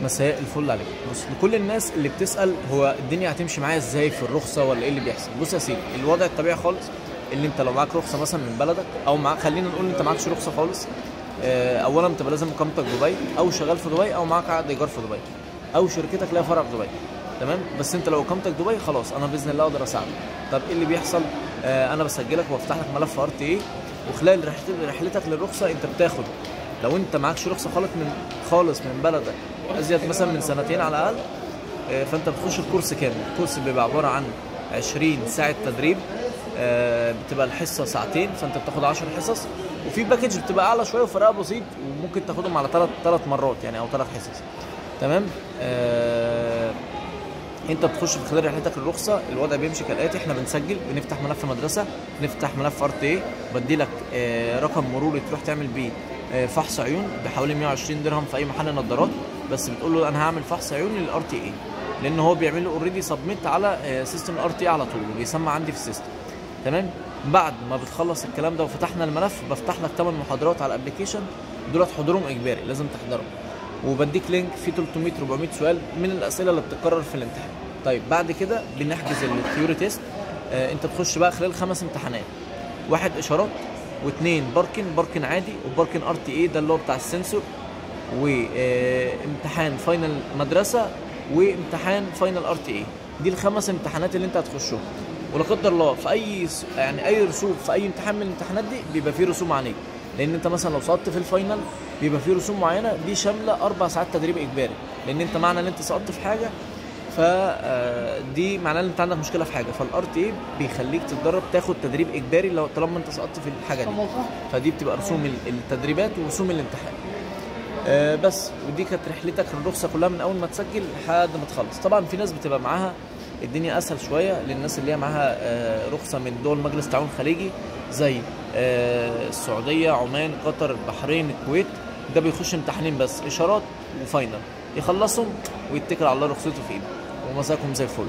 مساء الفل عليك. بص، لكل الناس اللي بتسأل هو الدنيا هتمشي معايا ازاي في الرخصة ولا ايه اللي بيحصل. بص يا سيدي، الوضع الطبيعي خالص اللي انت لو معاك رخصة مثلا من بلدك او معاك، خلينا نقول انت معاكش رخصة خالص. اولا بتبقى لازم اقامتك دبي او شغال في دبي او معاك عقد ايجار في دبي او شركتك لها فرع في دبي. تمام، بس انت لو اقامتك دبي خلاص انا باذن الله اقدر اساعدك. طب ايه اللي بيحصل؟ انا بسجلك وافتح لك ملف ار تي اي، وخلال رحلتك للرخصة انت بتاخد، لو انت معكش رخصة خالص من بلدك ازيد مثلا من سنتين على الاقل، فانت بتخش الكورس كامل. الكورس بيبقى عباره عن 20 ساعه تدريب، بتبقى الحصه ساعتين، فانت بتاخد 10 حصص. وفي باكج بتبقى اعلى شويه وفرقها بسيط، وممكن تاخدهم على ثلاث مرات يعني، او 3 حصص. تمام. انت بتخش في خلال رحلتك الرخصه، الوضع بيمشي كالاتي: احنا بنسجل، بنفتح ملف مدرسه، نفتح ملف ار تي اي، بدي لك رقم مروري تروح تعمل بيه فحص عيون بحوالي 120 درهم في اي محل نظارات. بس بتقول له انا هعمل فحص عيون للار تي اي، لان هو بيعمل له اوريدي سبميت على سيستم الار تي اي على طول، وبيسمع عندي في السيستم. تمام. بعد ما بتخلص الكلام ده وفتحنا الملف، بفتح لك 8 محاضرات على الابلكيشن، دولت حضورهم اجباري لازم تحضرهم، وبديك لينك فيه 300 400 سؤال من الاسئله اللي بتتكرر في الامتحان. طيب بعد كده بنحجز الثيوري تيست. انت تخش بقى خلال 5 امتحانات: 1 اشارات، و2 باركن عادي، وباركن ار تي اي ده اللي هو بتاع السنسور، وامتحان فاينل مدرسه، وامتحان فاينل ار تي اي. دي ال5 امتحانات اللي انت هتخشهم. ولا قدر الله في اي رسوب في اي امتحان من الامتحانات دي بيبقى فيه رسوم عليك، لان انت مثلا لو سقطت في الفاينل بيبقى فيه رسوم معينه، دي شامله 4 ساعات تدريب اجباري، لان انت معنى ان انت سقطت في حاجه فدي معناه ان انت عندك مشكله في حاجه، فالار تي اي بيخليك تتدرب تاخد تدريب اجباري لو طالما انت سقطت في الحاجه دي. فدي بتبقى رسوم التدريبات ورسوم الامتحان. بس. ودي كانت رحلتك الرخصه كلها من اول ما تسجل لحد ما تخلص. طبعا في ناس بتبقى معاها الدنيا اسهل شويه، للناس اللي هي معاها رخصه من دول مجلس التعاون الخليجي زي السعوديه، عمان، قطر، البحرين، الكويت. ده بيخش امتحانين بس، اشارات وفاينل، يخلصهم ويتكل على الله رخصته في ايده، ومساكم زي الفل.